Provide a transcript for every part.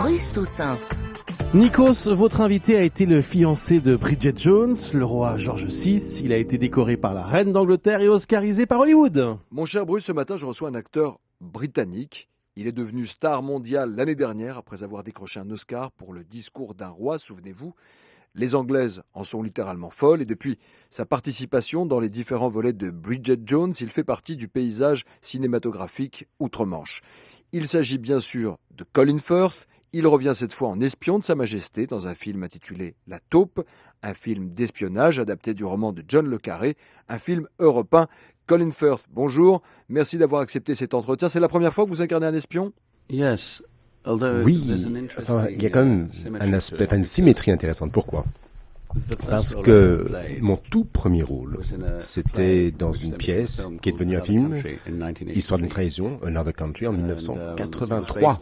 Bruce Toussaint. Nikos, votre invité a été le fiancé de Bridget Jones, le roi George VI. Il a été décoré par la reine d'Angleterre et oscarisé par Hollywood. Mon cher Bruce, ce matin, je reçois un acteur britannique. Il est devenu star mondial l'année dernière après avoir décroché un Oscar pour le discours d'un roi, souvenez-vous. Les Anglaises en sont littéralement folles et depuis sa participation dans les différents volets de Bridget Jones, il fait partie du paysage cinématographique outre-Manche. Il s'agit bien sûr de Colin Firth. Il revient cette fois en espion de Sa Majesté dans un film intitulé La Taupe, un film d'espionnage adapté du roman de John le Carré, un film européen. Colin Firth, bonjour, merci d'avoir accepté cet entretien. C'est la première fois que vous incarnez un espion ? Oui, enfin, il y a quand même un aspect, une symétrie intéressante. Pourquoi ? Parce que mon tout premier rôle, c'était dans une pièce qui est devenue un film, Histoire d'une trahison, Another Country, en 1983.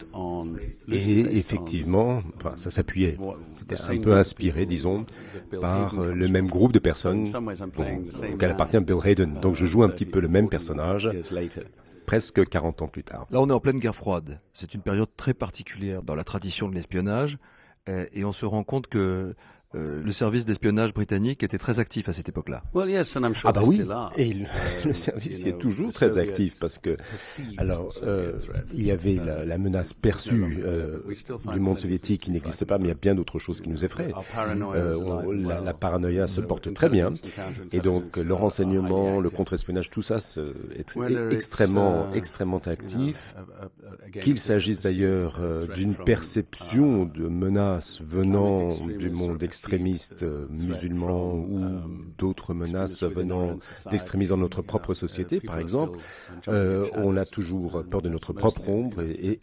Et effectivement, enfin, ça s'appuyait, c'était un peu inspiré, disons, par le même groupe de personnes auquel appartient Bill Hayden. Donc je joue un petit peu le même personnage, presque 40 ans plus tard. Là, on est en pleine guerre froide. C'est une période très particulière dans la tradition de l'espionnage. Et on se rend compte que le service d'espionnage britannique était très actif à cette époque-là. Ah bah oui, et le service est toujours très actif parce que, alors, il y avait la menace perçue du monde soviétique qui n'existe pas, mais il y a bien d'autres choses qui nous effraient. La paranoïa se porte très bien, et donc le renseignement, le contre-espionnage, tout ça est extrêmement actif. Qu'il s'agisse d'ailleurs d'une perception de menaces venant du monde extrémistes musulmans ou d'autres menaces venant d'extrémistes dans notre propre société, par exemple, on a toujours peur de notre propre ombre et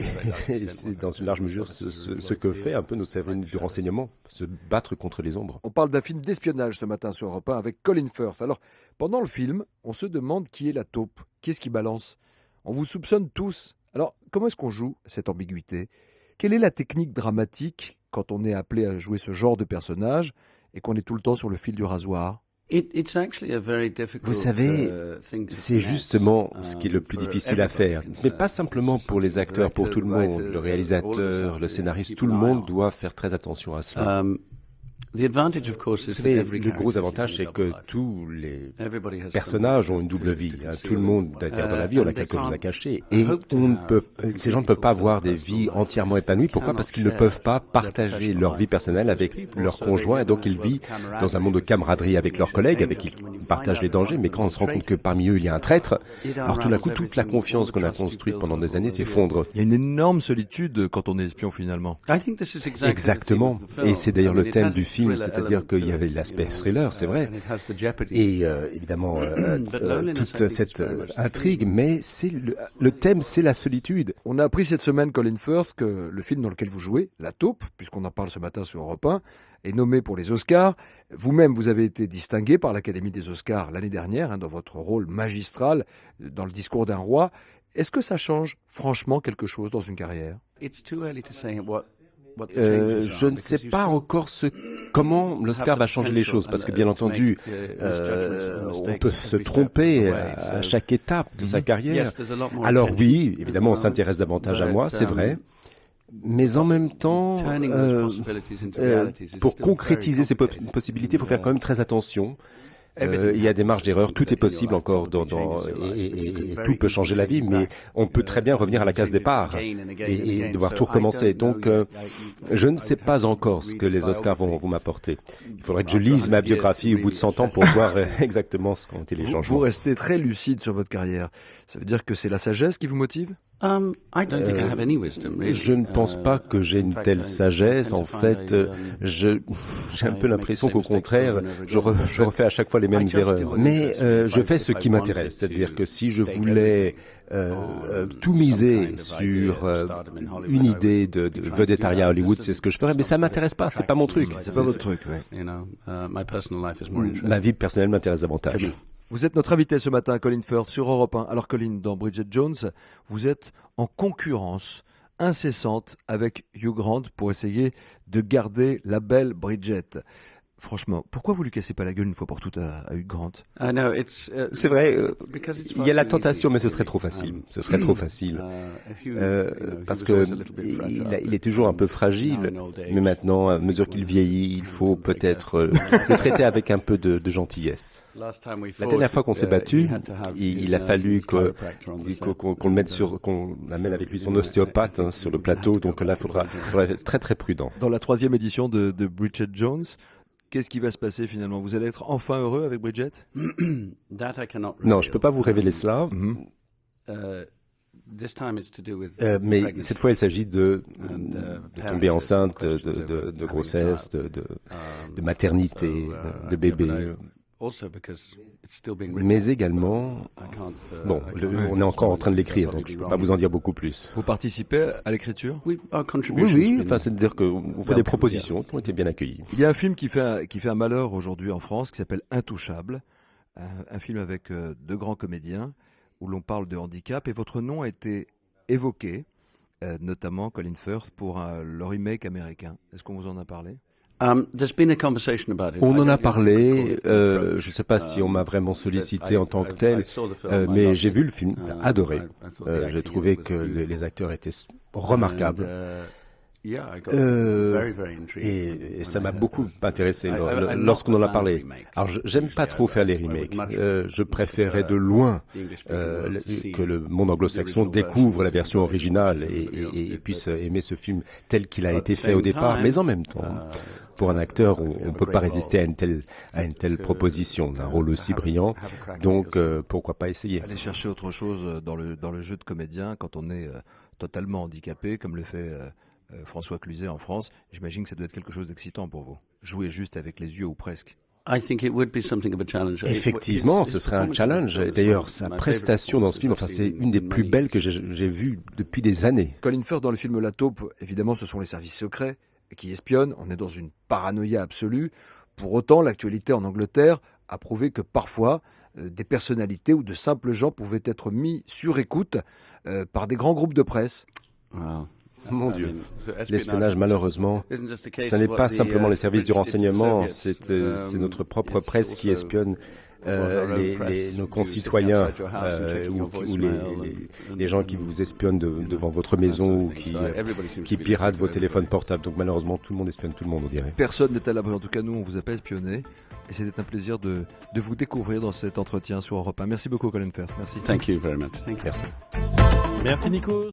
c'est dans une large mesure ce que fait un peu notre service du renseignement, se battre contre les ombres. On parle d'un film d'espionnage ce matin sur Europe 1 avec Colin Firth. Alors, pendant le film, on se demande qui est la taupe, qui est-ce qui balance. On vous soupçonne tous. Alors, comment est-ce qu'on joue cette ambiguïté ? Quelle est la technique dramatique quand on est appelé à jouer ce genre de personnage et qu'on est tout le temps sur le fil du rasoir ? Vous savez, c'est justement ce qui est le plus difficile à faire. Mais pas simplement pour les acteurs, pour tout le monde. Le réalisateur, le scénariste, tout le monde doit faire très attention à cela. Vous savez, le gros avantage, c'est que tous les personnages ont une double vie. Tout le monde, d'ailleurs, dans la vie, on a quelque chose à cacher. Et ces gens ne peuvent pas avoir des vies entièrement épanouies. Pourquoi ? Parce qu'ils ne peuvent pas partager leur vie personnelle avec leur conjoint. Et donc, ils vivent dans un monde de camaraderie avec leurs collègues, avec qui ils partagent les dangers. Mais quand on se rend compte que parmi eux, il y a un traître, alors tout d'un coup, toute la confiance qu'on a construite pendant des années s'effondre. Il y a une énorme solitude quand on est espion, finalement. Exactement. Et c'est d'ailleurs le thème du film. C'est-à-dire qu'il y avait l'aspect thriller, c'est vrai, et évidemment toute cette intrigue, mais le thème, c'est la solitude. On a appris cette semaine, Colin Firth, que le film dans lequel vous jouez, La Taupe, puisqu'on en parle ce matin sur Europe 1, est nommé pour les Oscars. Vous-même, vous avez été distingué par l'Académie des Oscars l'année dernière, dans votre rôle magistral dans le discours d'un roi. Est-ce que ça change franchement quelque chose dans une carrière ? Je ne sais pas encore comment l'Oscar va changer les choses, parce que bien entendu, on peut se tromper à chaque étape de sa carrière. Alors oui, évidemment, on s'intéresse davantage à moi, c'est vrai. Mais en même temps, pour concrétiser ces possibilités, il faut faire quand même très attention. Il y a des marges d'erreur, tout est possible encore et tout peut changer la vie, mais on peut très bien revenir à la case départ et devoir tout recommencer. Donc, je ne sais pas encore ce que les Oscars vont m'apporter. Il faudrait que je lise ma biographie au bout de 100 ans pour voir exactement ce qu'ont été les changements. Vous restez très lucide sur votre carrière. Ça veut dire que c'est la sagesse qui vous motive ? Je ne pense pas que j'ai une telle sagesse. En fait, j'ai un peu l'impression qu'au contraire, je refais à chaque fois les mêmes erreurs. Mais je fais ce qui m'intéresse. C'est-à-dire que si je voulais tout miser sur une idée de vedettariat à Hollywood, c'est ce que je ferais. Mais ça m'intéresse pas. C'est pas mon truc. C'est pas votre truc, oui. Ma vie personnelle m'intéresse davantage. Vous êtes notre invité ce matin, Colin Firth, sur Europe 1. Alors Colin, dans Bridget Jones, vous êtes en concurrence incessante avec Hugh Grant pour essayer de garder la belle Bridget. Franchement, pourquoi vous lui cassez pas la gueule une fois pour toutes à Hugh Grant? C'est vrai, il y a la tentation, mais ce serait trop facile. Ce serait trop facile. Parce que il est toujours un peu fragile, mais maintenant, à mesure qu'il vieillit, il faut peut-être le traiter avec un peu de gentillesse. La dernière fois qu'on s'est battu, il a fallu qu'on le mette qu'on amène avec lui son ostéopathe sur le plateau, donc là, il faudra être très très prudent. Dans la 3e édition de Bridget Jones, qu'est-ce qui va se passer finalement? Vous allez être enfin heureux avec Bridget? Non, je ne peux pas vous révéler cela. Mais cette fois, il s'agit de tomber enceinte, de grossesse, de maternité, de bébé. Mais également, bon, on est encore en train de l'écrire, donc je ne peux pas vous en dire beaucoup plus. Vous participez à l'écriture? Oui, enfin, c'est-à-dire qu'on fait des propositions qui ont été bien accueillies. Il y a un film qui fait un malheur aujourd'hui en France, qui s'appelle Intouchable, un film avec 2 grands comédiens, où l'on parle de handicap, et votre nom a été évoqué, notamment Colin Firth, pour le remake américain. Est-ce qu'on vous en a parlé? On en a parlé, je ne sais pas si on m'a vraiment sollicité en tant que tel, mais j'ai vu le film, adoré. J'ai trouvé que les acteurs étaient remarquables. Et ça m'a beaucoup intéressé lorsqu'on en a parlé. Alors, j'aime pas trop faire les remakes. Je préférais de loin que le monde anglo-saxon découvre la version originale et puisse aimer ce film tel qu'il a été fait au départ. Mais en même temps, pour un acteur, on ne peut pas résister à une telle proposition d'un rôle aussi brillant. Donc, pourquoi pas essayer? Aller chercher autre chose dans le jeu de comédien quand on est totalement handicapé, comme le fait François Cluzet en France, j'imagine que ça doit être quelque chose d'excitant pour vous. Jouer juste avec les yeux ou presque. Effectivement, ce serait un challenge. D'ailleurs, sa prestation dans ce film, enfin, c'est une des plus belles que j'ai vues depuis des années. Colin Firth dans le film La Taupe, évidemment, ce sont les services secrets qui espionnent. On est dans une paranoïa absolue. Pour autant, l'actualité en Angleterre a prouvé que parfois, des personnalités ou de simples gens pouvaient être mis sur écoute par des grands groupes de presse. Wow. Mon Dieu, l'espionnage, malheureusement, ce n'est pas simplement les services du renseignement, c'est notre propre presse qui espionne nos concitoyens ou les gens qui vous espionnent devant votre maison ou qui piratent vos téléphones portables. Donc malheureusement, tout le monde espionne tout le monde, on dirait. Personne n'est à l'abri. En tout cas, nous, on vous a pas espionné. Et c'était un plaisir de vous découvrir dans cet entretien sur Europe 1. Merci beaucoup, Colin Firth. Merci. Thank you very much. Merci. Merci, Nico.